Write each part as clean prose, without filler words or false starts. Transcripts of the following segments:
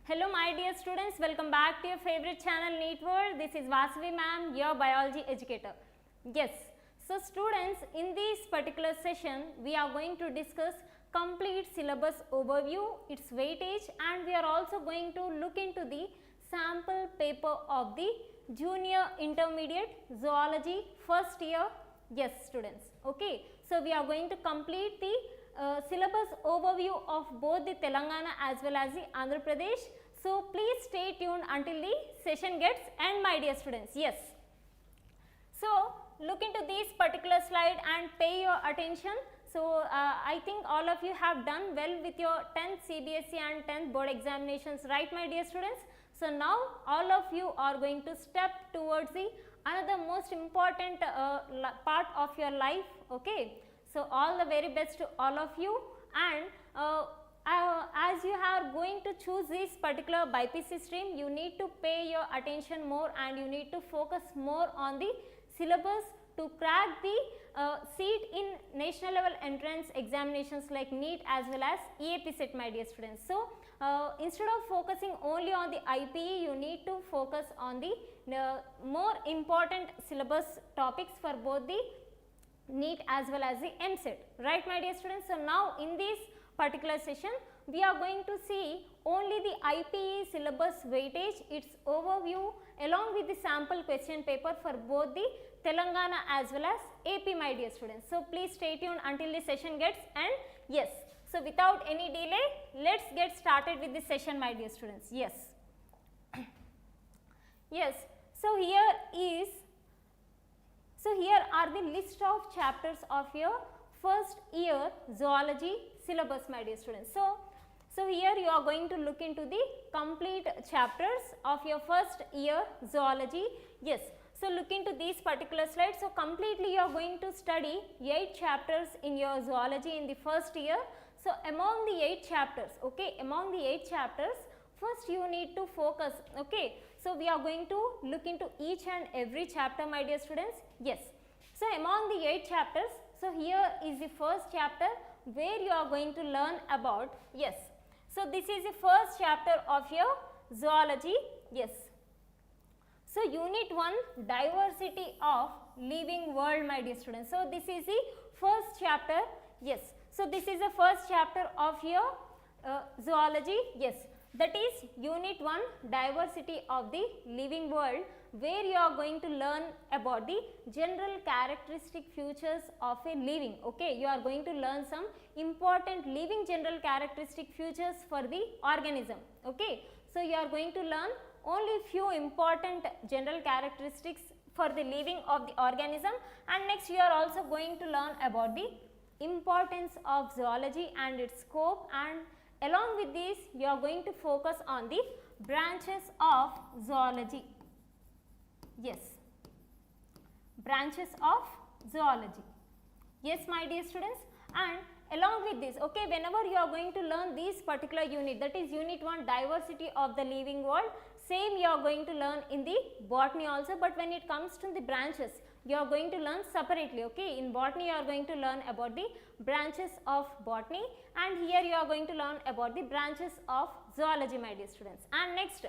Hello my dear students, welcome back to your favorite channel NEET World. This is Vasavi Ma'am, your biology educator. Yes, so students, in this particular session we are going to discuss complete syllabus overview, its weightage, and we are also going to look into the sample paper of the junior intermediate zoology first year. Yes students, okay. So we are going to complete the syllabus overview of both the Telangana as well as the Andhra Pradesh. So please stay tuned until the session gets end, my dear students. Yes. So look into this particular slide and pay your attention. So I think all of you have done well with your 10th CBSE and 10th board examinations, right my dear students. So now all of you are going to step towards the another most important part of your life, okay. So all the very best to all of you, and as you are going to choose this particular BPC stream, you need to pay your attention more and you need to focus more on the syllabus to crack the seat in national level entrance examinations like NEET as well as EAP set, my dear students. So instead of focusing only on the IPE, you need to focus on the more important syllabus topics for both the NEET as well as the MSET, right my dear students. So now in this particular session we are going to see only the IPE syllabus weightage, its overview along with the sample question paper for both the Telangana as well as AP, my dear students. So please stay tuned until the session gets end. Yes, so without any delay, let's get started with the session, my dear students. Yes. Yes, so here are the list of chapters of your first year zoology syllabus, my dear students. So here you are going to look into the complete chapters of your first year zoology. Yes, so look into these particular slides. So completely you are going to study 8 chapters in your zoology in the first year. So among the 8 chapters, okay, among the 8 chapters, first you need to focus, okay. So we are going to look into each and every chapter, my dear students. Yes, so among the 8 chapters, so here is the first chapter where you are going to learn about, yes, so this is the first chapter of your zoology. Yes, so unit 1, diversity of living world, my dear students. So this is the first chapter. Yes, so this is the first chapter of your zoology. Yes, that is unit 1, diversity of the living world, where you are going to learn about the general characteristic features of a living, okay. You are going to learn some important living general characteristic features for the organism, okay. So you are going to learn only few important general characteristics for the living of the organism, and next you are also going to learn about the importance of zoology and its scope, and along with this you are going to focus on the branches of zoology. Yes, branches of zoology. Yes, my dear students, and along with this, okay, whenever you are going to learn this particular unit, that is unit 1, diversity of the living world, same you are going to learn in the botany also, but when it comes to the branches, you are going to learn separately, okay. In botany you are going to learn about the branches of botany, and here you are going to learn about the branches of zoology, my dear students. And next,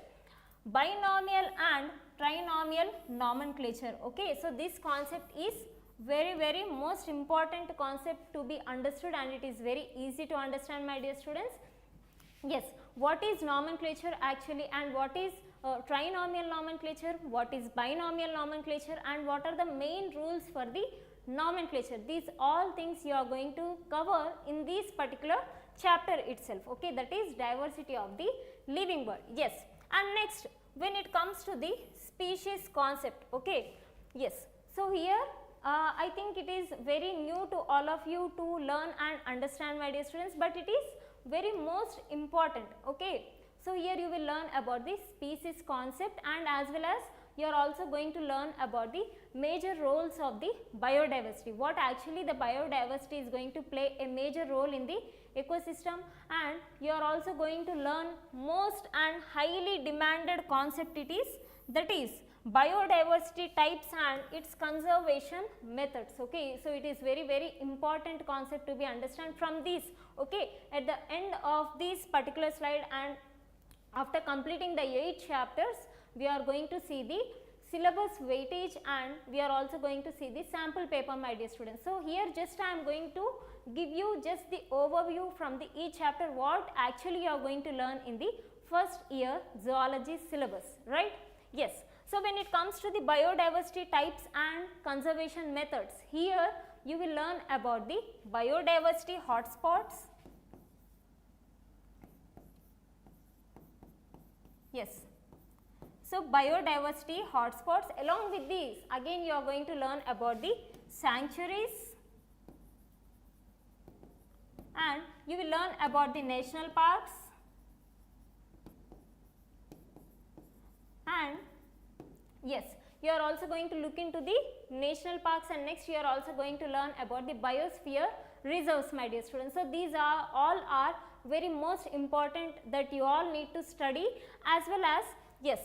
binomial and trinomial nomenclature, okay. So this concept is very most important concept to be understood, and it is very easy to understand, my dear students. Yes, what is nomenclature actually, and what is trinomial nomenclature, what is binomial nomenclature, and what are the main rules for the nomenclature. These all things you are going to cover in this particular chapter itself, okay, that is diversity of the living world. Yes, and next, when it comes to the species concept, okay, yes, so here I think it is very new to all of you to learn and understand, my dear students, but it is very most important, okay. So here you will learn about the species concept, and as well as you are also going to learn about the major roles of the biodiversity, what actually the biodiversity is going to play a major role in the ecosystem, and you are also going to learn most and highly demanded concept it is, that is biodiversity types and its conservation methods, okay. So it is very important concept to be understand from this, okay. At the end of this particular slide, and After completing the 8 chapters, we are going to see the syllabus weightage and we are also going to see the sample paper, my dear students. So, here just I am going to give you just the overview from the each chapter what actually you are going to learn in the first year zoology syllabus, right? Yes. So, when it comes to the biodiversity types and conservation methods, here you will learn about the biodiversity hotspots. Yes. So, biodiversity hotspots, along with these again you are going to learn about the sanctuaries and you will learn about the national parks and yes, you are also going to look into the national parks and next you are also going to learn about the biosphere reserves, my dear students. So, these are all are very most important that you all need to study, as well as yes,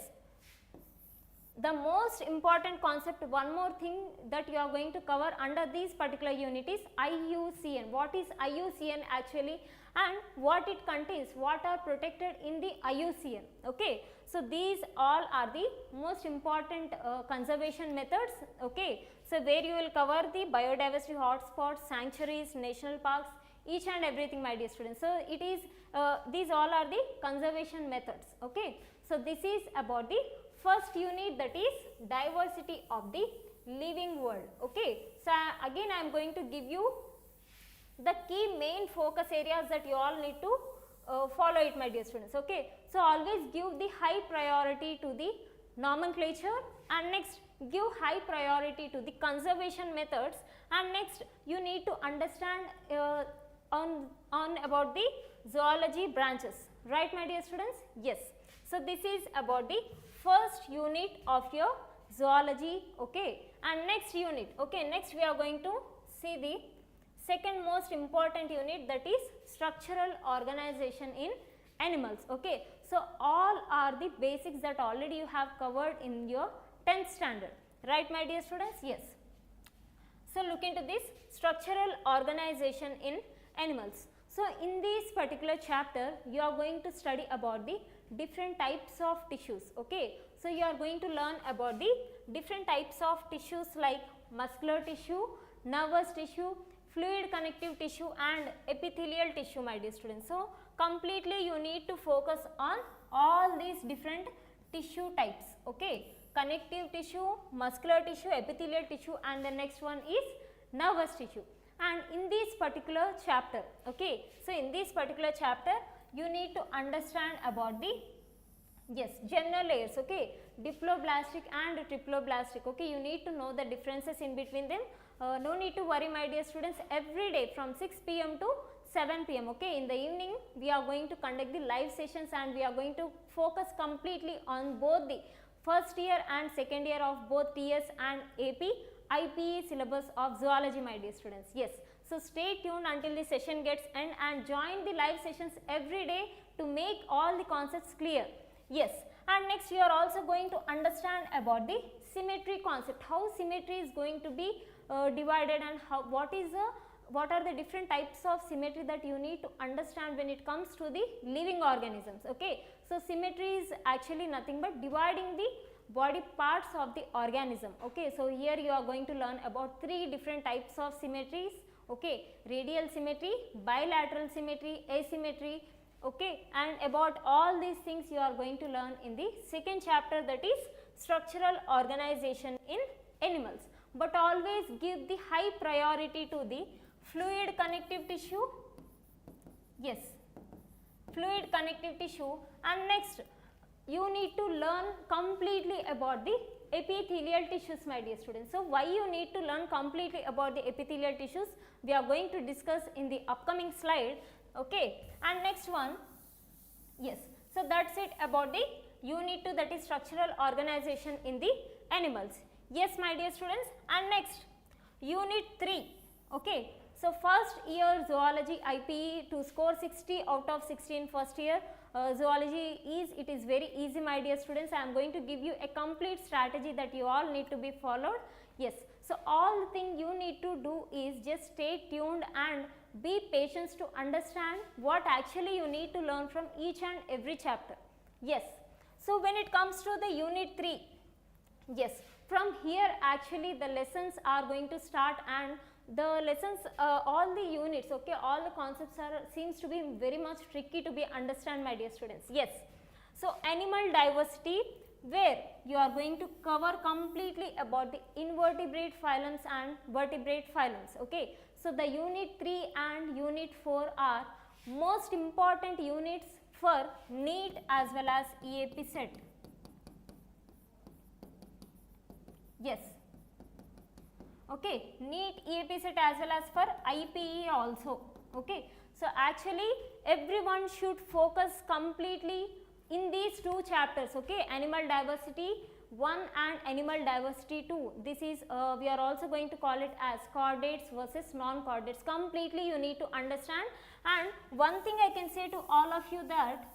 the most important concept, one more thing that you are going to cover under this particular unit is IUCN. What is IUCN actually and what it contains, what are protected in the IUCN. Okay. So, these all are the most important conservation methods. Okay. So, where you will cover the biodiversity hotspots, sanctuaries, national parks, each and everything, my dear students. So, it is these all are the conservation methods. Okay. So, this is about the first unit, that is diversity of the living world. Okay. So, again I am going to give you the key main focus areas that you all need to follow it, my dear students. Okay. So, always give the high priority to the nomenclature and next give high priority to the conservation methods and next you need to understand on about the zoology branches, right, my dear students? Yes. So, this is about the first unit of your zoology. Okay. And next unit, okay, next we are going to see the second most important unit, that is structural organization in animals. Okay. So, all are the basics that already you have covered in your 10th standard, right, my dear students? Yes. So, look into this structural organization in animals. So, in this particular chapter you are going to study about the different types of tissues. Okay. So, you are going to learn about the different types of tissues like muscular tissue, nervous tissue, fluid connective tissue and epithelial tissue, my dear students. So, completely you need to focus on all these different tissue types. Okay. Connective tissue, muscular tissue, epithelial tissue and the next one is nervous tissue. And in this particular chapter, okay, so in this particular chapter you need to understand about the yes general layers, okay, diploblastic and triploblastic. Okay, you need to know the differences in between them. No need to worry, my dear students, every day from 6 p.m. to 7 p.m. Okay, in the evening we are going to conduct the live sessions and we are going to focus completely on both the first year and second year of both TS and AP IPE syllabus of zoology, my dear students. Yes. So, stay tuned until the session gets end and join the live sessions every day to make all the concepts clear. Yes. And next you are also going to understand about the symmetry concept, how symmetry is going to be divided and how what are the different types of symmetry that you need to understand when it comes to the living organisms. Okay. So, symmetry is actually nothing but dividing the body parts of the organism. Okay. So, here you are going to learn about 3 different types of symmetries. Okay. Radial symmetry, bilateral symmetry, asymmetry. Okay. And about all these things you are going to learn in the second chapter, that is structural organization in animals. But always give the high priority to the fluid connective tissue. Yes. Fluid connective tissue and next you need to learn completely about the epithelial tissues, my dear students. So, why you need to learn completely about the epithelial tissues, we are going to discuss in the upcoming slide. Okay. And next one, yes. So, that is it about the unit 2, that is structural organization in the animals. Yes, my dear students. And next unit 3. Okay. So, first year zoology IPE to score 60 out of 60 in first year zoology it is very easy, my dear students. I am going to give you a complete strategy that you all need to be followed. Yes. So, all the thing you need to do is just stay tuned and be patient to understand what actually you need to learn from each and every chapter. Yes. So when it comes to the unit 3, yes, from here actually the lessons are going to start, and the lessons, all the units, okay, all the concepts are seems to be very much tricky to be understand, my dear students. Yes. So animal diversity, where you are going to cover completely about the invertebrate phylums and vertebrate phylums, okay. So the unit 3 and unit 4 are most important units for NEET as well as EAP set. Yes. Okay, NEET EAP set as well as for IPE also. Okay. So actually everyone should focus completely in these two chapters, okay, animal diversity 1 and animal diversity 2. This is we are also going to call it as chordates versus non-chordates. Completely you need to understand. And one thing I can say to all of you, that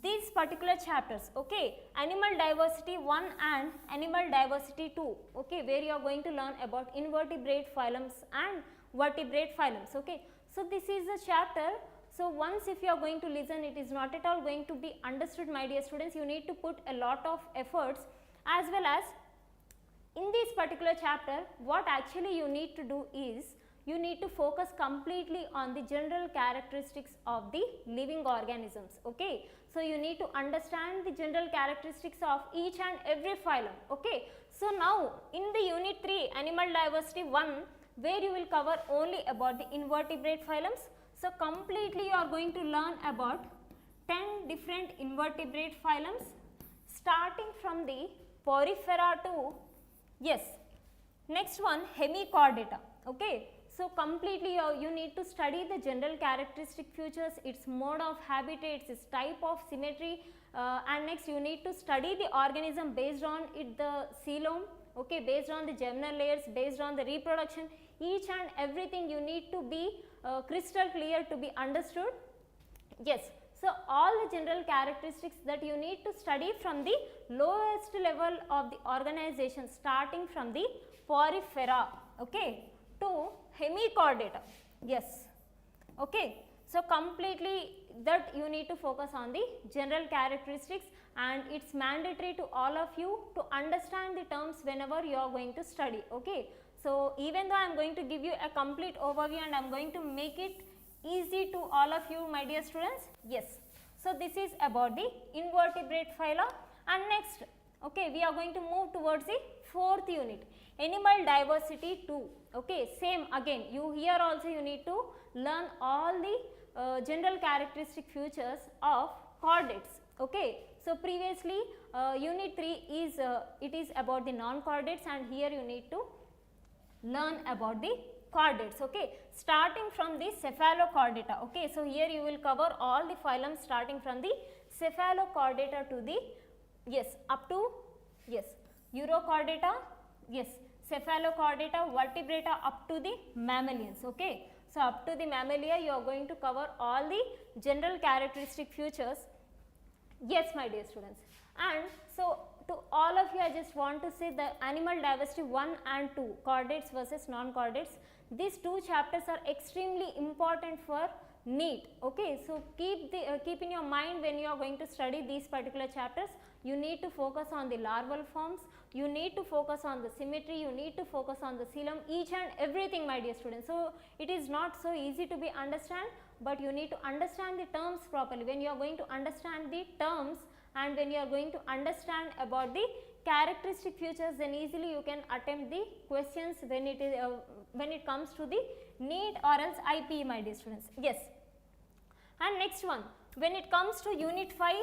these particular chapters, okay, animal diversity 1 and animal diversity 2, okay, where you are going to learn about invertebrate phylums and vertebrate phylums, okay. So this is the chapter. So once if you are going to listen, it is not at all going to be understood, my dear students. You need to put a lot of efforts, as well as in this particular chapter what actually you need to do is you need to focus completely on the general characteristics of the living organisms, okay. So you need to understand the general characteristics of each and every phylum, okay. So now in the unit 3 animal diversity 1, where you will cover only about the invertebrate phylums. So completely you are going to learn about 10 different invertebrate phylums, starting from the Porifera to, yes, next one hemichordata, okay. So completely you need to study the general characteristic features, its mode of habitats, its type of symmetry, and next you need to study the organism based on the coelom, okay, based on the germinal layers, based on the reproduction. Each and everything you need to be crystal clear to be understood. Yes. So all the general characteristics that you need to study from the lowest level of the organization, starting from the Porifera, okay, to hemichordata. Yes. Okay. So completely that you need to focus on the general characteristics, and it's mandatory to all of you to understand the terms whenever you are going to study, okay. So even though I am going to give you a complete overview and I am going to make it easy to all of you, my dear students. Yes. So this is about the invertebrate phyla, and next, okay, we are going to move towards the 4th unit, animal diversity 2, okay. Same again, you here also you need to learn all the general characteristic features of chordates, okay. So previously unit 3 is it is about the non-chordates, and here you need to learn about the chordates, okay, starting from the cephalochordata, okay. So here you will cover all the phylums starting from the cephalochordata to the, yes, up to, yes, urochordata, yes, cephalochordata, vertebrata, up to the mammalians, okay. So up to the mammalia you are going to cover all the general characteristic features. Yes, my dear students. And so to all of you, I just want to say the animal diversity 1 and 2, chordates versus non-chordates, these two chapters are extremely important for NEET, okay. So keep in your mind when you are going to study these particular chapters, you need to focus on the larval forms, you need to focus on the symmetry, you need to focus on the coelom, each and everything, my dear students. So it is not so easy to be understand, but you need to understand the terms properly. When you are going to understand the terms, and when you are going to understand about the characteristic features, then easily you can attempt the questions when it is when it comes to the NEET or else IPE, my dear students. Yes. And next one, when it comes to unit 5,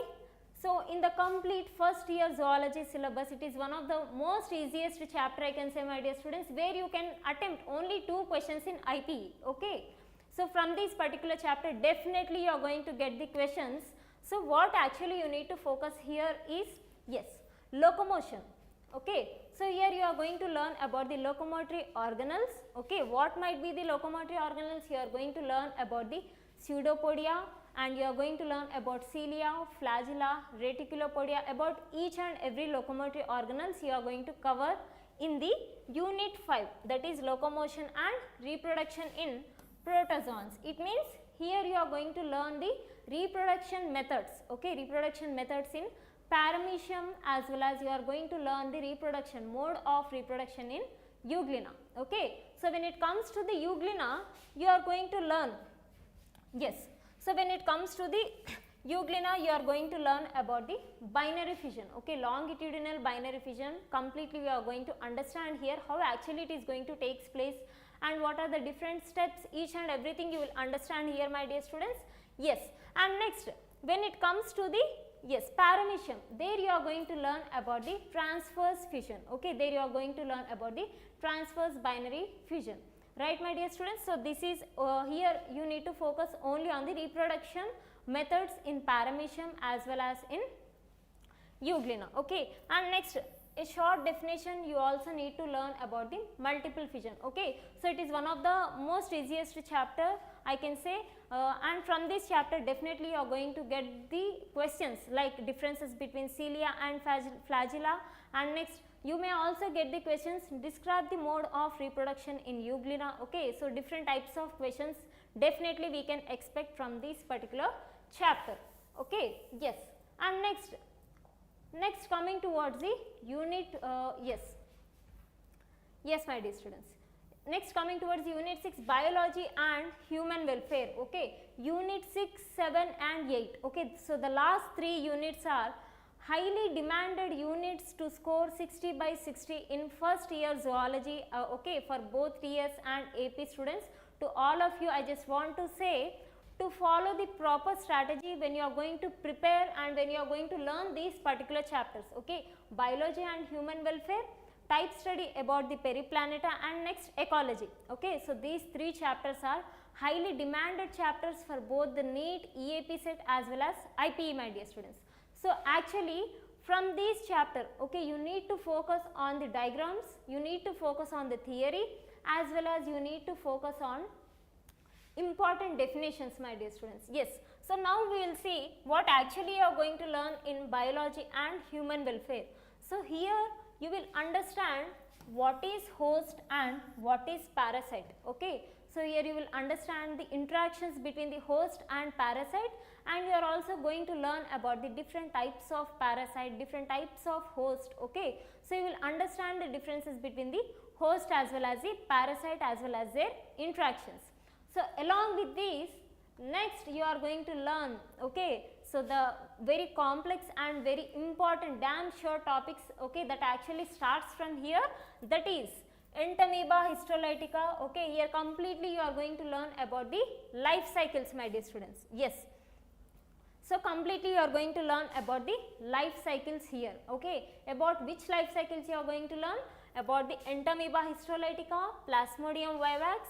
so in the complete first year zoology syllabus, it is one of the most easiest chapter, I can say, my dear students, where you can attempt only 2 questions in IPE, okay. So from this particular chapter, definitely you are going to get the questions. So what actually you need to focus here is, yes, locomotion, okay. So here you are going to learn about the locomotory organelles, okay. What might be the locomotory organelles? You are going to learn about the pseudopodia, and you are going to learn about cilia, flagella, reticulopodia. About each and every locomotory organelles you are going to cover in the unit 5, that is locomotion and reproduction in protozoans. It means here you are going to learn the reproduction methods, okay, reproduction methods in paramecium, as well as you are going to learn the reproduction, mode of reproduction in euglena, okay. So when it comes to the euglena, you are going to learn, yes, so when it comes to the euglena, you are going to learn about the binary fission, okay, longitudinal binary fission. Completely we are going to understand here how actually it is going to take place and what are the different steps, each and everything you will understand here, my dear students. Yes, and next when it comes to the, yes, paramecium, there you are going to learn about the transverse fission, okay, there you are going to learn about the transverse binary fission, right, my dear students. So this is here you need to focus only on the reproduction methods in paramecium as well as in euglena, okay. And next, a short definition, you also need to learn about the multiple fission, okay. So it is one of the most easiest chapter, I can say, and from this chapter definitely you are going to get the questions like differences between cilia and flagella, and next you may also get the questions, describe the mode of reproduction in euglena, okay. So different types of questions definitely we can expect from this particular chapter, okay. Yes, and next coming towards the unit, yes, my dear students, next coming towards unit 6, biology and human welfare, okay, unit 6, 7 and 8, okay. So the last 3 units are highly demanded units to score 60 by 60 in first year zoology, okay, for both TS and AP students. To all of you, I just want to say to follow the proper strategy when you are going to prepare and when you are going to learn these particular chapters, okay, biology and human welfare, type study about the periplaneta, and next ecology, okay. So these 3 chapters are highly demanded chapters for both the NEET, EAP set as well as IPE, my dear students. So actually from this chapter, okay, you need to focus on the diagrams, you need to focus on the theory, as well as you need to focus on important definitions, my dear students. Yes, so now we will see what actually you are going to learn in biology and human welfare. So here you will understand what is host and what is parasite, okay. So here you will understand the interactions between the host and parasite, and you are also going to learn about the different types of parasite, different types of host, okay. So you will understand the differences between the host as well as the parasite as well as their interactions. So along with these, next you are going to learn, okay, so the very complex and very important damn sure topics, okay, that actually starts from here, that is entamoeba histolytica, okay. Here completely you are going to learn about the life cycles, my dear students. Yes, so completely you are going to learn about the life cycles here, okay. About which life cycles you are going to learn? About the entamoeba histolytica, Plasmodium vivax,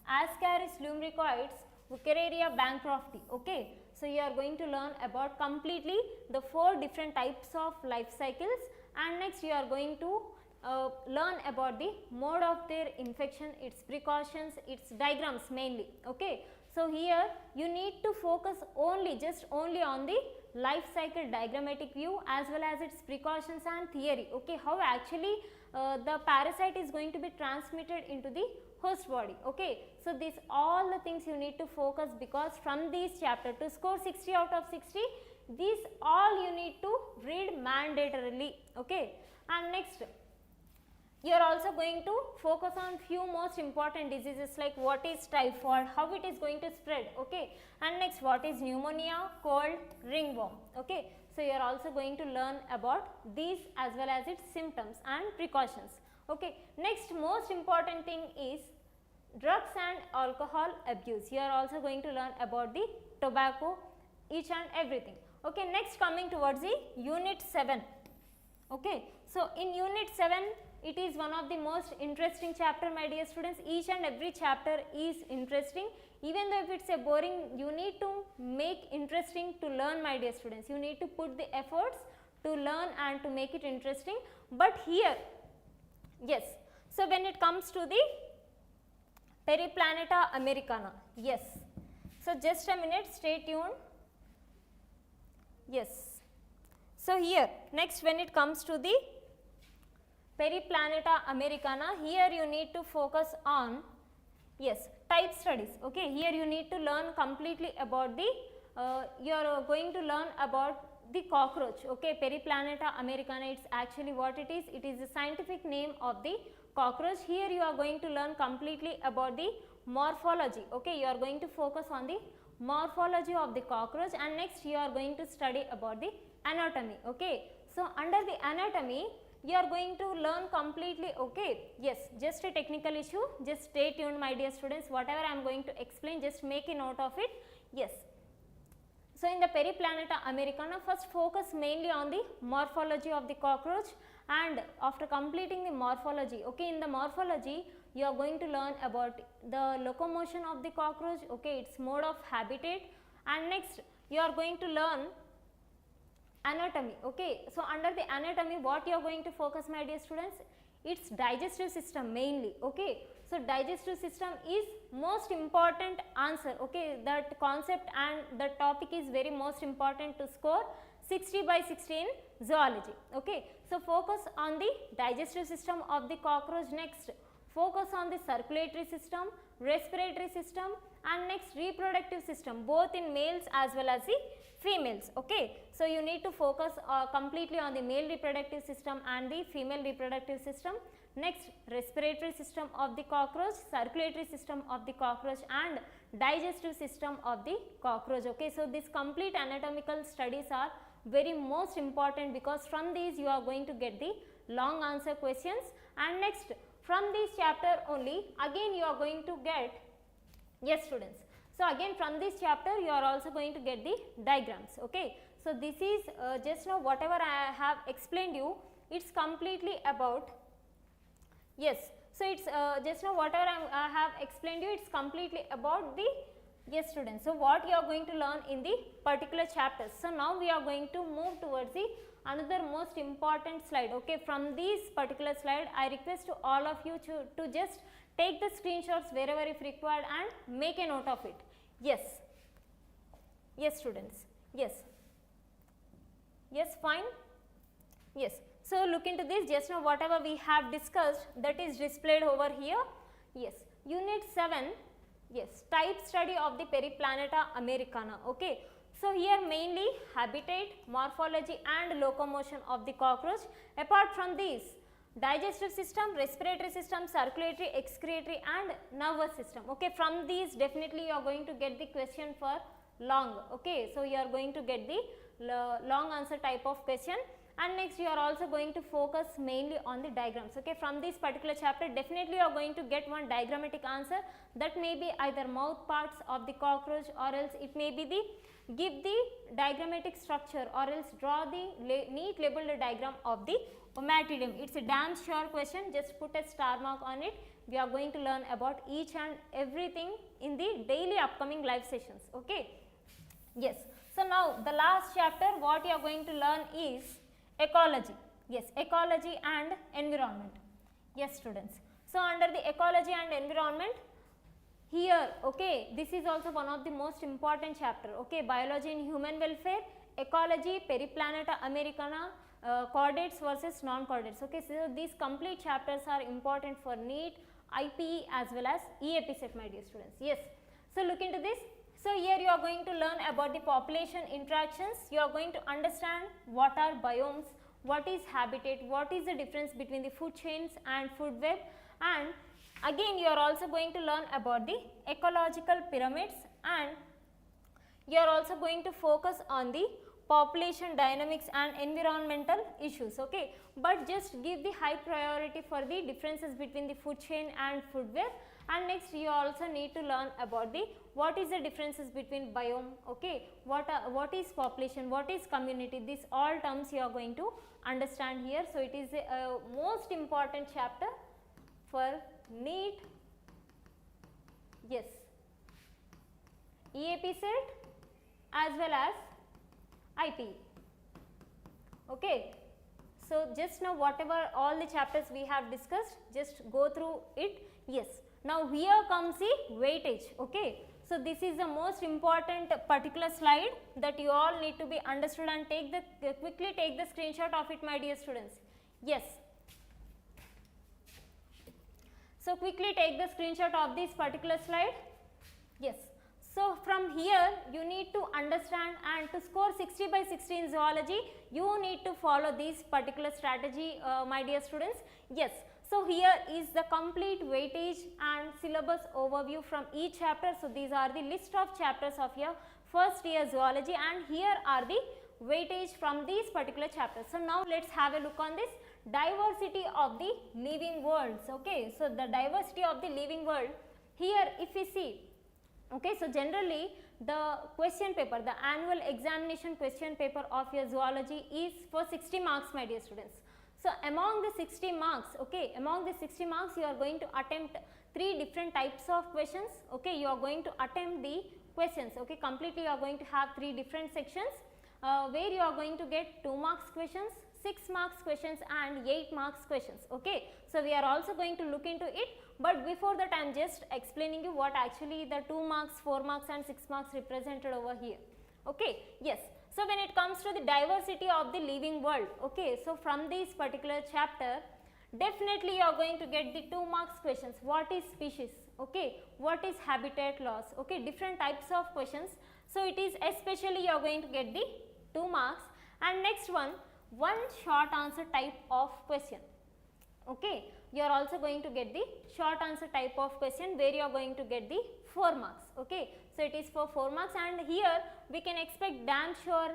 Ascaris lumbricoids, Wuchereria bancrofti, okay. So you are going to learn about completely the 4 different types of life cycles, and next you are going to learn about the mode of their infection, its precautions, its diagrams mainly, okay. So here you need to focus only, just only on the life cycle diagrammatic view as well as its precautions and theory, okay, how actually the parasite is going to be transmitted into the host body, okay. So these all the things you need to focus, because from this chapter to score 60 out of 60, these all you need to read mandatorily, okay. And next you are also going to focus on few most important diseases like what is typhoid, how it is going to spread, okay, and next what is pneumonia, cold, ringworm, okay. So you are also going to learn about these as well as its symptoms and precautions, okay. Next most important thing is drugs and alcohol abuse. You are also going to learn about the tobacco, each and everything, okay. Next coming towards the unit 7, okay. So in unit 7, it is one of the most interesting chapter, my dear students. Each and every chapter is interesting, even though if it is a boring, you need to make interesting to learn, my dear students. You need to put the efforts to learn and to make it interesting. But here, yes, so when it comes to the Periplaneta americana, yes, so just a minute, stay tuned. Yes, so here next when it comes to the Periplaneta americana, here you need to focus on, yes, type studies, okay. Here you need to learn completely about the you are going to learn about the cockroach, okay, Periplaneta americana. It's actually what it is. It is the scientific name of the cockroach. Here you are going to learn completely about the morphology, okay. You are going to focus on the morphology of the cockroach, and next you are going to study about the anatomy, okay. So under the anatomy you are going to learn completely, okay. Yes, just a technical issue, just stay tuned my dear students. Whatever I am going to explain, just make a note of it. Yes. So in the Periplaneta americana, first focus mainly on the morphology of the cockroach, and after completing the morphology, okay, in the morphology you are going to learn about the locomotion of the cockroach, okay, its mode of habitat, and next you are going to learn anatomy, okay. So under the anatomy, what you are going to focus, my dear students, its digestive system mainly, okay. So digestive system is most important answer, okay. That concept and the topic is very most important to score 60 by 60 in zoology, okay. So focus on the digestive system of the cockroach. Next focus on the circulatory system, respiratory system, and next reproductive system, both in males as well as the females, okay. So you need to focus completely on the male reproductive system and the female reproductive system. Next respiratory system of the cockroach, circulatory system of the cockroach, and digestive system of the cockroach, okay. So these complete anatomical studies are very most important, because from these you are going to get the long answer questions, and next from this chapter only again you are going to get, yes students, so again from this chapter you are also going to get the diagrams, okay. So this is just now whatever I have explained you, it's completely about, yes, so it's just now whatever I have explained you, it's completely about the, yes students, so what you are going to learn in the particular chapters. So now we are going to move towards the another most important slide, okay. From this particular slide I request to all of you to just take the screenshots wherever if required and make a note of it. Yes, yes students, yes, yes, fine, yes. So look into this, just now whatever we have discussed, that is displayed over here. Yes, unit 7, yes, type study of the Periplaneta americana, okay. So here mainly habitat, morphology and locomotion of the cockroach. Apart from these, digestive system, respiratory system, circulatory, excretory and nervous system, okay. From these definitely you are going to get the question for long, okay. So you are going to get the long answer type of question, and next you are also going to focus mainly on the diagrams, okay. From this particular chapter definitely you are going to get one diagrammatic answer, that may be either mouth parts of the cockroach, or else it may be the give the diagrammatic structure, or else draw the neat labeled diagram of the omatidum. It's a damn sure question, just put a star mark on it. We are going to learn about each and everything in the daily upcoming live sessions, okay. Yes, so now the last chapter what you are going to learn is ecology, yes, ecology and environment, yes students. So under the ecology and environment, here, okay, this is also one of the most important chapter, okay. Biology and human welfare, ecology, Periplaneta americana, chordates versus non-chordates, okay. So these complete chapters are important for NEET, IPE as well as EAP set, my dear students, yes. So look into this. So here you are going to learn about the population interactions, you are going to understand what are biomes, what is habitat, what is the difference between the food chains and food web, and again you are also going to learn about the ecological pyramids, and you are also going to focus on the population dynamics and environmental issues, okay. But just give the high priority for the differences between the food chain and food web, and next you also need to learn about the what is the differences between biome, okay, what is population, what is community, these all terms you are going to understand here. So it is a most important chapter for NEET, yes, EAP set as well as IPE, okay. So just now whatever all the chapters we have discussed, just go through it, yes. Now here comes the weightage, okay. So this is the most important particular slide that you all need to be understood, and quickly take the screenshot of it, my dear students, yes. So quickly take the screenshot of this particular slide, yes. So from here you need to understand, and to score 60 by 60 in zoology you need to follow this particular strategy, my dear students. Yes, so here is the complete weightage and syllabus overview from each chapter. So these are the list of chapters of your first year zoology, and here are the weightage from these particular chapters. So now let's have a look on this diversity of the living worlds. Okay, so the diversity of the living world, here if we see, okay, so generally the question paper, the annual examination question paper of your zoology is for 60 marks, my dear students. So among the 60 marks, okay, among the 60 marks you are going to attempt 3 different types of questions. Okay, you are going to attempt the questions, okay, completely you are going to have 3 different sections where you are going to get 2 marks questions, 6 marks questions and 8 marks questions. Okay, so we are also going to look into it, but before that I am just explaining you what actually the 2 marks, 4 marks and 6 marks represented over here. Okay, yes. So when it comes to the diversity of the living world, okay, so from this particular chapter definitely you are going to get the 2 marks questions. What is species? Okay, what is habitat loss? Okay, different types of questions. So it is especially you are going to get the 2 marks, and next one short answer type of question. Okay, you are also going to get the short answer type of question where you are going to get the 4 marks. Okay, so it is for 4 marks, and here we can expect damn sure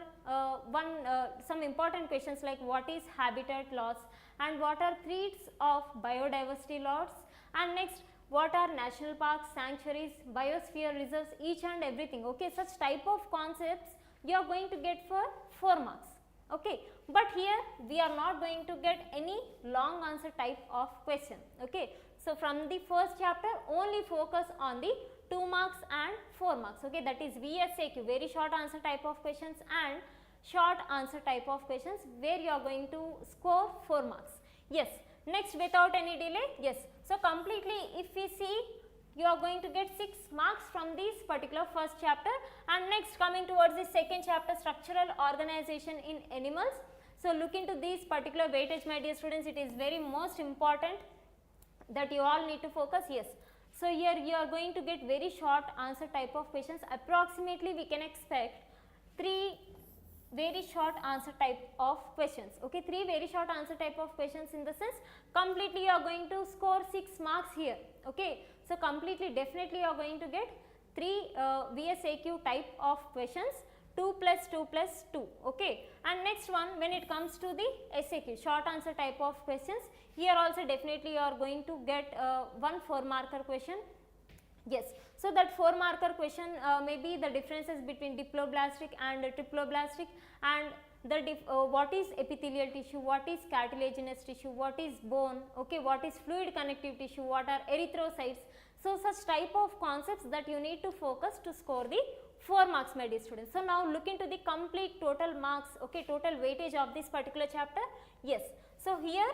some important questions like what is habitat loss, and what are threats of biodiversity loss, and next what are national parks, sanctuaries, biosphere reserves, each and everything. Okay, such type of concepts you are going to get for 4 marks. Okay, but here we are not going to get any long answer type of question. Okay, so from the first chapter only focus on the 2 marks and 4 marks. Okay, that is VSAQ, very short answer type of questions, and short answer type of questions where you are going to score 4 marks. Yes, next without any delay, yes, so completely if we see you are going to get 6 marks from this particular first chapter, and next coming towards the second chapter, structural organization in animals. So look into this particular weightage, my dear students, it is very most important that you all need to focus. Yes, so here you are going to get very short answer type of questions, approximately we can expect 3 very short answer type of questions. Okay, 3 very short answer type of questions, in the sense completely you are going to score 6 marks here. Okay, so completely definitely you are going to get 3 VSAQ type of questions, 2 plus 2 plus 2. Okay, and next one when it comes to the SAQ, short answer type of questions, here also definitely you are going to get 1 4 marker question. Yes, so that 4 marker question may be the differences between diploblastic and triploblastic, and the what is epithelial tissue, what is cartilaginous tissue, what is bone, okay, what is fluid connective tissue, what are erythrocytes. So such type of concepts that you need to focus to score the 4 marks, my dear students. So now look into the complete total marks, okay, total weightage of this particular chapter. Yes, so here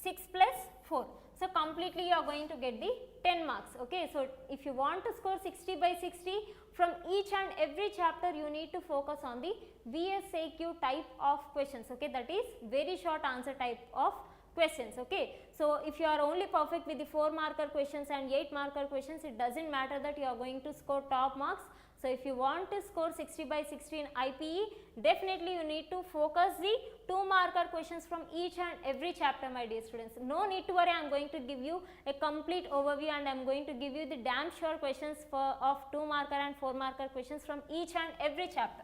6 plus 4. So completely you are going to get the 10 marks. Okay, so if you want to score 60 by 60 from each and every chapter, you need to focus on the VSAQ type of questions. Okay, that is very short answer type of questions. Okay, so if you are only perfect with the 4 marker questions and 8 marker questions, it doesn't matter that you are going to score top marks. So if you want to score 60 by 60 in IPE, definitely you need to focus the 2 marker questions from each and every chapter, my dear students. No need to worry, I am going to give you a complete overview, and I am going to give you the damn sure questions of 2 marker and 4 marker questions from each and every chapter.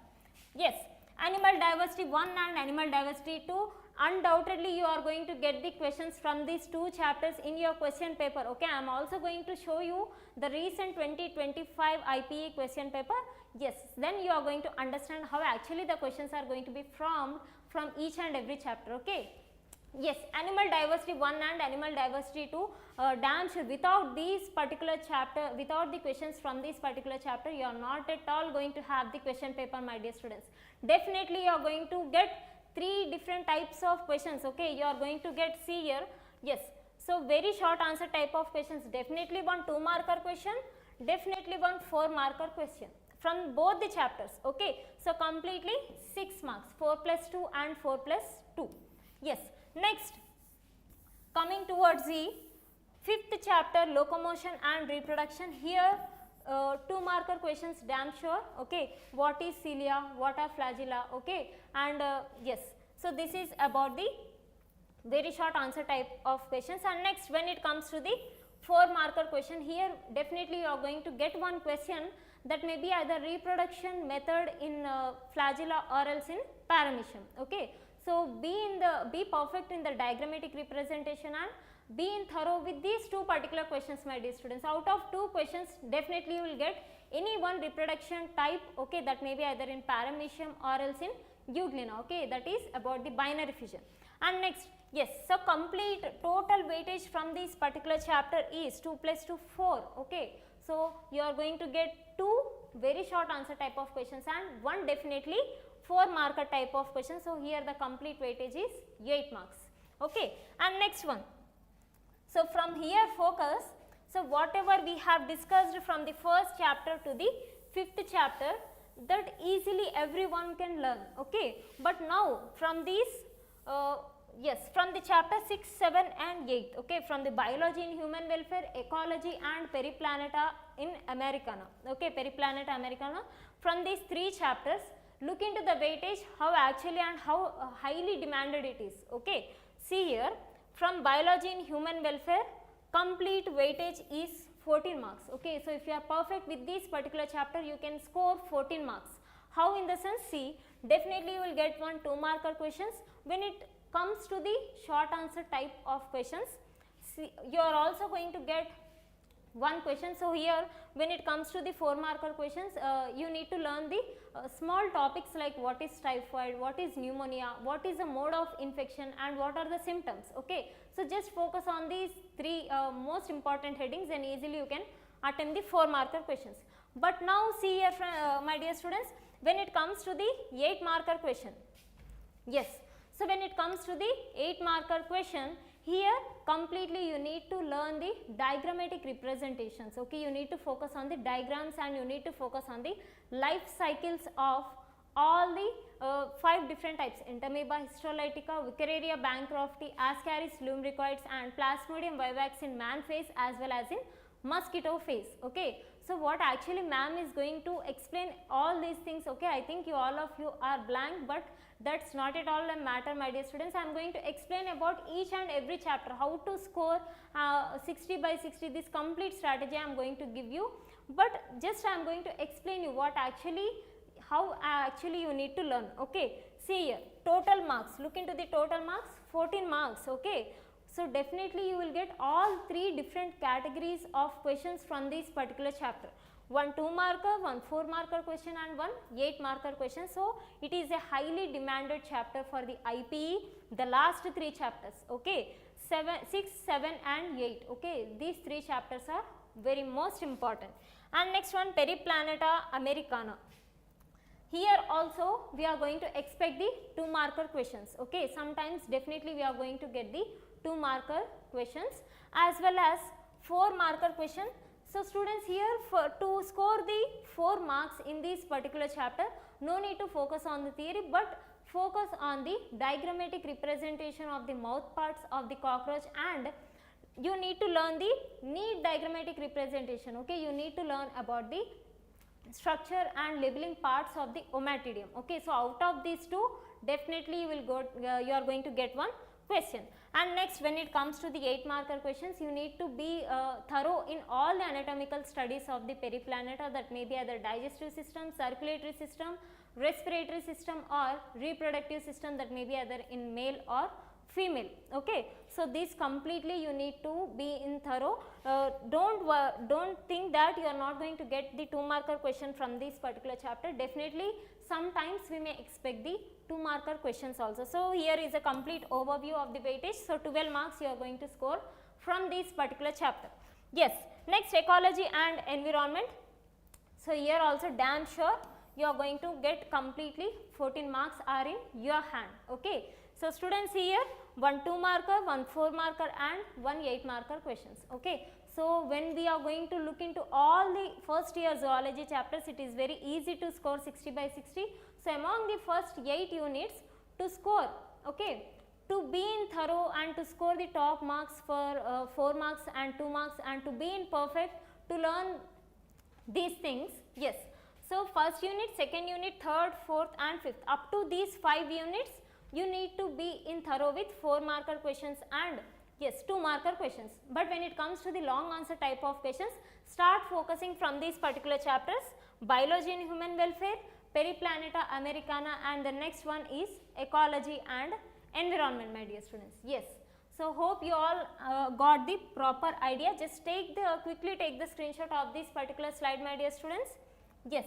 Yes, animal diversity 1 and animal diversity 2. Undoubtedly you are going to get the questions from these 2 chapters in your question paper. Okay, I am also going to show you the recent 2025 IPE question paper. Yes, then you are going to understand how actually the questions are going to be from each and every chapter. Okay, yes, animal diversity 1 and animal diversity 2, damn sure without these particular chapter, without the questions from this particular chapter, you are not at all going to have the question paper, my dear students. Definitely you are going to get 3 different types of questions. Okay, you are going to get, see here, yes, so very short answer type of questions, definitely 1 2 marker question, definitely 1 4 marker question from both the chapters. Okay, so completely 6 marks, 4 plus 2 and 4 plus 2. Yes, next coming towards the 5th chapter, locomotion and reproduction. Here 2 marker questions damn sure. Okay, what is cilia, what are flagella, okay, and yes, so this is about the very short answer type of questions. And next, when it comes to the 4 marker question, here definitely you are going to get one question that may be either reproduction method in flagella or else in paramecium. Okay, so be perfect in the diagrammatic representation and be in thorough with these 2 particular questions, my dear students. Out of 2 questions, definitely you will get any one reproduction type, okay, that may be either in paramecium or else in euglena, okay, that is about the binary fission. And next, yes, so complete total weightage from this particular chapter is 2 plus 2 4, okay. So you are going to get 2 very short answer type of questions and 1 definitely 4 marker type of questions. So here the complete weightage is 8 marks, okay. And next one, so from here focus, so whatever we have discussed from the first chapter to the 5th chapter, that easily everyone can learn, okay. But now from these yes, from the chapter 6, 7 and 8, okay, from the biology in human welfare, ecology and periplaneta in Americana, okay, periplaneta Americana, from these 3 chapters, look into the weightage, how actually and how highly demanded it is, okay. See here, from biology in human welfare, complete weightage is 14 marks, okay. So if you are perfect with this particular chapter, you can score 14 marks. How in the sense, see, definitely you will get 1 2 marker questions. When it comes to the short answer type of questions, see, you are also going to get 1 question. So here when it comes to the 4 marker questions, you need to learn the small topics like what is typhoid, what is pneumonia, what is the mode of infection and what are the symptoms, okay. So just focus on these 3 most important headings and easily you can attempt the 4 marker questions. But now see here my dear students, when it comes to the 8 marker question, yes, so when it comes to the 8 marker question, here completely you need to learn the diagrammatic representations, okay. You need to focus on the diagrams and you need to focus on the life cycles of all the 5 different types: Entamoeba, Histolytica, Wuchereria bancrofti, Ascaris lumbricoids and Plasmodium vivax in man phase as well as in mosquito phase, okay. So what actually ma'am is going to explain all these things, okay. I think you all of you are blank, but that's not at all a matter, my dear students. I am going to explain about each and every chapter, how to score 60 by 60, this complete strategy I am going to give you, but just I am going to explain you what actually, how actually you need to learn, okay. See here, total marks, look into the total marks, 14 marks, okay. So definitely you will get all 3 different categories of questions from this particular chapter. 1 2 marker, 1 4 marker question and 1 8 marker question. So it is a highly demanded chapter for the IPE, the last 3 chapters, okay, 6, 7 and 8, okay. These 3 chapters are very most important. And next one, Periplaneta Americana. Here also we are going to expect the 2 marker questions, okay. Sometimes definitely we are going to get the 2 marker questions as well as 4 marker question. So students, here for to score the 4 marks in this particular chapter, no need to focus on the theory, but focus on the diagrammatic representation of the mouth parts of the cockroach, and you need to learn the neat diagrammatic representation, okay. You need to learn about the structure and labeling parts of the ommatidium, okay. So out of these 2, definitely you will go, you are going to get 1 question. And next, when it comes to the 8 marker questions, you need to be thorough in all the anatomical studies of the periplaneta, that may be either digestive system, circulatory system, respiratory system or reproductive system, that may be either in male or female, okay. So this completely you need to be in thorough. Don't think that you are not going to get the 2 marker question from this particular chapter. Definitely sometimes we may expect the 2 marker questions also. So here is a complete overview of the weightage. So 12 marks you are going to score from this particular chapter. Yes, next, ecology and environment. So here also damn sure you are going to get completely 14 marks are in your hand, okay. So students, here 1 2 marker, 1 4 marker and 1 8 marker questions, okay. So when we are going to look into all the first year zoology chapters, it is very easy to score 60 by 60. So among the first 8 units, to score, okay, to be in thorough and to score the top marks for 4 marks and 2 marks and to be in perfect, to learn these things. Yes. So, first unit, second unit, third, fourth and fifth, up to these 5 units you need to be in thorough with 4 marker questions and yes 2 marker questions. But when it comes to the long answer type of questions, start focusing from these particular chapters: biology and human welfare, periplaneta americana, and the next one is ecology and environment, my dear students. Yes. So, hope you all got the proper idea. Just quickly take the screenshot of this particular slide, my dear students. Yes.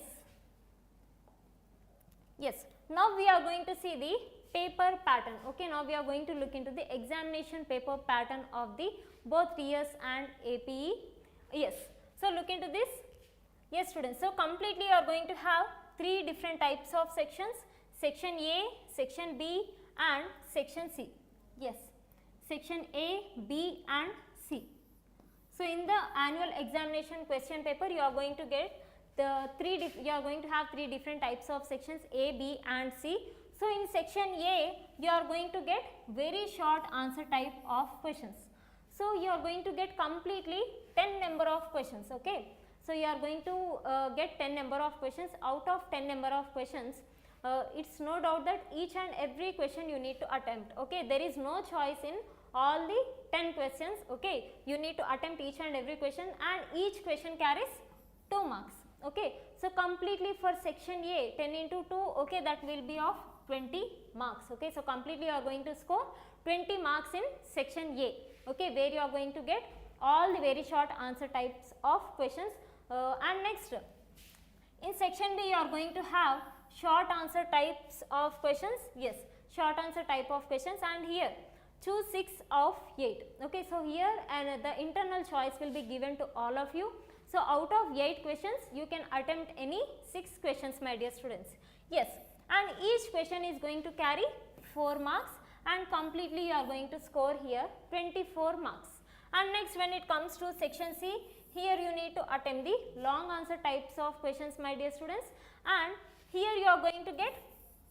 Yes. Now, we are going to see the paper pattern. Okay. Now, we are going to look into the examination paper pattern of the both TS and APE. Yes. So, look into this. Yes, students. So, completely you are going to have 3 different types of sections: section A, section B and section C. Yes. Section A, B and C. So, in the annual examination question paper, you are going to get you are going to have 3 different types of sections A, B and C. So, in section A, you are going to get very short answer type of questions. So, you are going to get completely 10 number of questions. Okay. So, you are going to get 10 number of questions. Out of 10 number of questions, it's no doubt that each and every question you need to attempt. Okay. There is no choice in all the 10 questions. Okay. You need to attempt each and every question, and each question carries 2 marks. Okay. So, completely for section A, 10 into 2, okay, that will be of 20 marks. Okay. So, completely you are going to score 20 marks in section A, okay, where you are going to get all the very short answer types of questions. And next, in section B, you are going to have short answer types of questions. Yes, short answer type of questions, and here choose 6 of 8. Okay. So, here and the internal choice will be given to all of you. So, out of 8 questions, you can attempt any 6 questions, my dear students. Yes, and each question is going to carry 4 marks, and completely you are going to score here 24 marks. And next, when it comes to section C, here you need to attempt the long answer types of questions, my dear students, and here you are going to get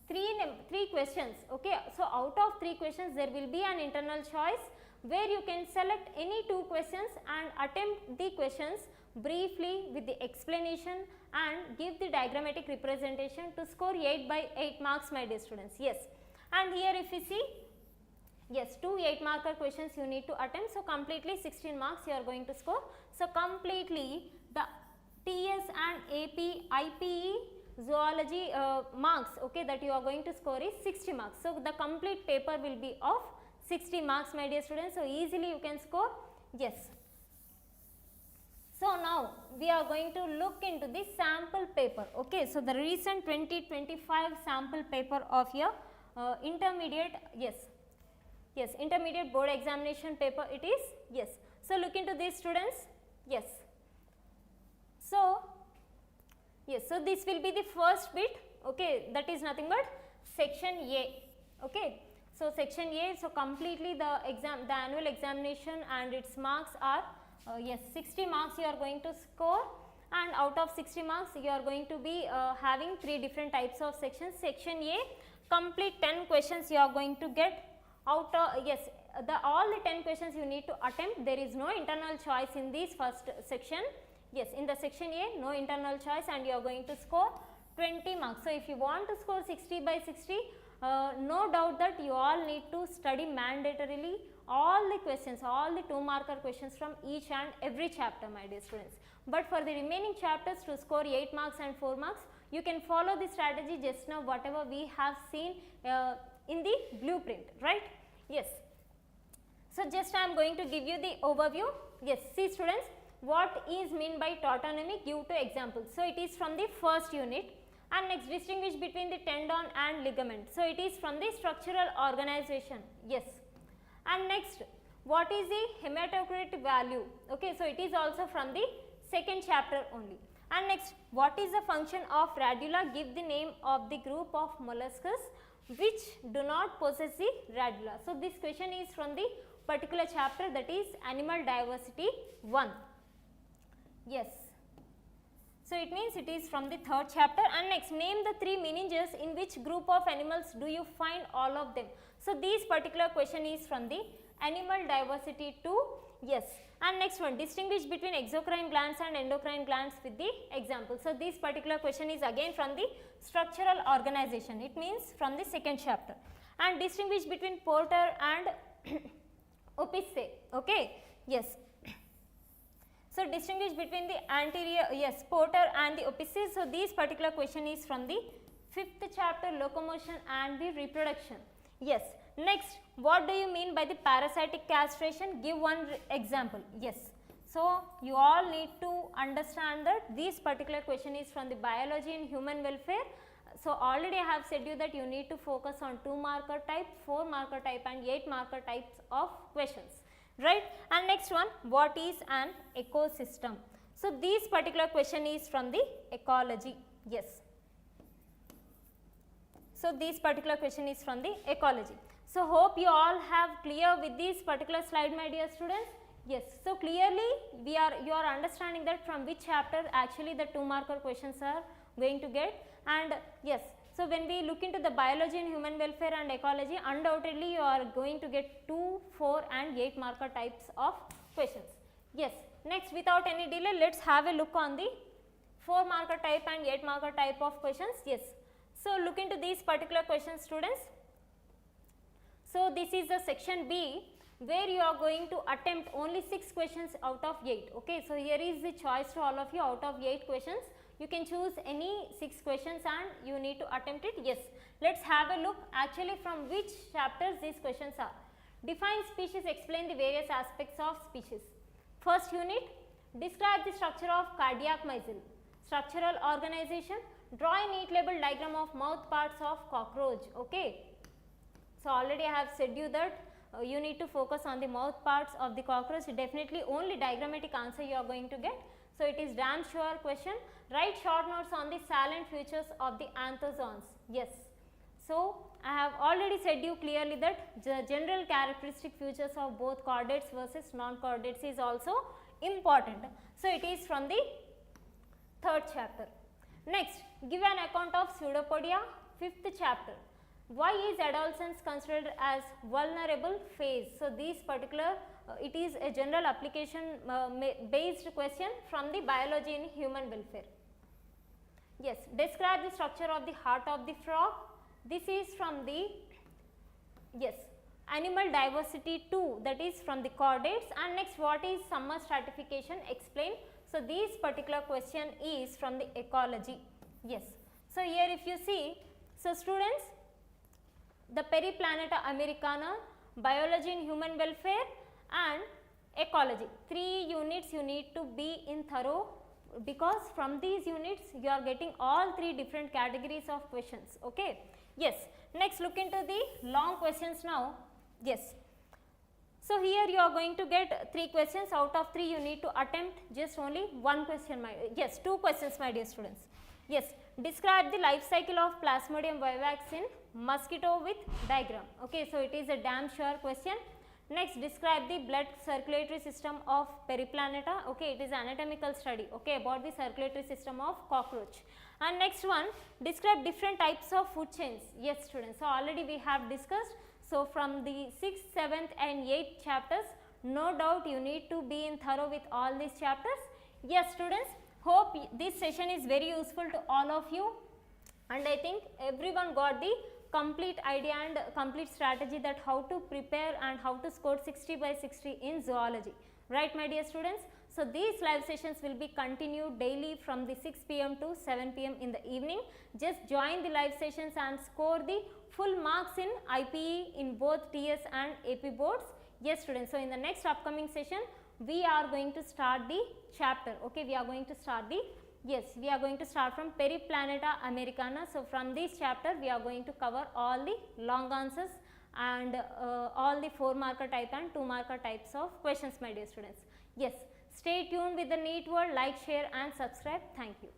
3 questions. Okay. So, out of 3 questions, there will be an internal choice where you can select any 2 questions and attempt the questions briefly with the explanation and give the diagrammatic representation to score 8 by 8 marks, my dear students. Yes. And here if you see, yes, 2 8 marker questions you need to attempt. So, completely 16 marks you are going to score. So, completely the TS and AP IPE Zoology marks, okay, that you are going to score is 60 marks. So, the complete paper will be of 60 marks, my dear students. So, easily you can score. Yes. So, now we are going to look into the sample paper. Okay. So, the recent 2025 sample paper of your intermediate, yes, intermediate board examination paper it is. Yes. So, look into these, students. Yes. So, yes, so this will be the first bit, okay, that is nothing but section A. Okay. So, section A, so completely the annual examination and its marks are yes, 60 marks you are going to score, and out of 60 marks you are going to be having 3 different types of sections. Section A, complete 10 questions you are going to get out of, yes, all the 10 questions you need to attempt. There is no internal choice in this first section. Yes, in the section A, no internal choice, and you are going to score 20 marks. So, if you want to score 60 by 60, no doubt that you all need to study mandatorily all the questions, all the 2 marker questions from each and every chapter, my dear students. But for the remaining chapters, to score 8 marks and 4 marks, you can follow the strategy just now whatever we have seen in the blueprint, right? Yes. So, just I am going to give you the overview. Yes, see students, what is meant by tautonomy, give 2 examples. So, it is from the first unit, and next distinguish between the tendon and ligament. So, it is from the structural organization. Yes. And next, what is the hematocrit value? Okay. So, it is also from the second chapter only. And next, what is the function of radula? Give the name of the group of molluscs which do not possess the radula. So, this question is from the particular chapter, that is animal diversity 1. Yes. So it means it is from the third chapter. And next, name the three meninges in which group of animals do you find all of them. So this particular question is from the animal diversity 2. Yes. And next one, distinguish between exocrine glands and endocrine glands with the example. So this particular question is again from the structural organization. It means from the second chapter. And distinguish between porter and opice. Okay. Yes. So distinguish between the anterior, yes, porter and the opices. So this particular question is from the fifth chapter, locomotion and the reproduction. Yes. Next, what do you mean by the parasitic castration? Give one example. Yes. So you all need to understand that this particular question is from the biology and human welfare. So already I have said you that you need to focus on 2 marker type, 4 marker type and 8 marker types of questions, right? And next one, what is an ecosystem? So this particular question is from the ecology. Yes. So this particular question is from the ecology. So hope you all have clear with this particular slide, my dear students. Yes. So clearly you are understanding that from which chapter actually the 2 marker questions are going to get. And yes, so when we look into the biology and human welfare and ecology, undoubtedly you are going to get 2, 4 and 8 marker types of questions. Yes. Next, without any delay, let us have a look on the 4 marker type and 8 marker type of questions. Yes. So look into these particular questions, students. So this is the section B, where you are going to attempt only 6 questions out of 8. Okay. So here is the choice to all of you. Out of 8 questions, you can choose any 6 questions and you need to attempt it. Yes. Let us have a look actually from which chapters these questions are. Define species, explain the various aspects of species. First unit, describe the structure of cardiac muscle. Structural organization, draw a neat label diagram of mouth parts of cockroach. Okay. So already I have said you that you need to focus on the mouth parts of the cockroach. Definitely only diagrammatic answer you are going to get. So it is damn sure question. Write short notes on the salient features of the anthozoans. Yes. So I have already said you clearly that the general characteristic features of both chordates versus non-chordates is also important. So it is from the third chapter. Next, give an account of pseudopodia, fifth chapter. Why is adolescence considered as vulnerable phase? So this particular it is a general application based question from the biology in human welfare. Yes, describe the structure of the heart of the frog. This is from the, yes, animal diversity 2, that is from the chordates. And next, what is summer stratification? Explain. So this particular question is from the ecology. Yes. So here if you see, so students, the Periplaneta Americana, biology and human welfare and ecology, 3 units you need to be in thorough, because from these units you are getting all 3 different categories of questions. Okay. Yes. Next, look into the long questions now. Yes. So here you are going to get 3 questions. Out of 3 you need to attempt just only 1 question, 2 questions, my dear students. Yes. Describe the life cycle of Plasmodium vivax in mosquito with diagram. Okay. So it is a damn sure question. Next, describe the blood circulatory system of Periplaneta. Okay, it is anatomical study, okay, about the circulatory system of cockroach. And next one, describe different types of food chains. Yes, students. So already we have discussed. So from the 6th, 7th and 8th chapters, no doubt you need to be in thorough with all these chapters. Yes, students. Hope this session is very useful to all of you, and I think everyone got the complete idea and complete strategy that how to prepare and how to score 60 by 60 in zoology, right, my dear students. So these live sessions will be continued daily from the 6 p.m. to 7 p.m. in the evening. Just join the live sessions and score the full marks in IPE in both TS and AP boards. Yes, students. So in the next upcoming session, we are going to start the chapter. Okay, we are going to start the, yes, we are going to start from Periplaneta Americana. So from this chapter, we are going to cover all the long answers and all the 4 marker type and 2 marker types of questions, my dear students. Yes, stay tuned with the NEET World. Like, share and subscribe. Thank you.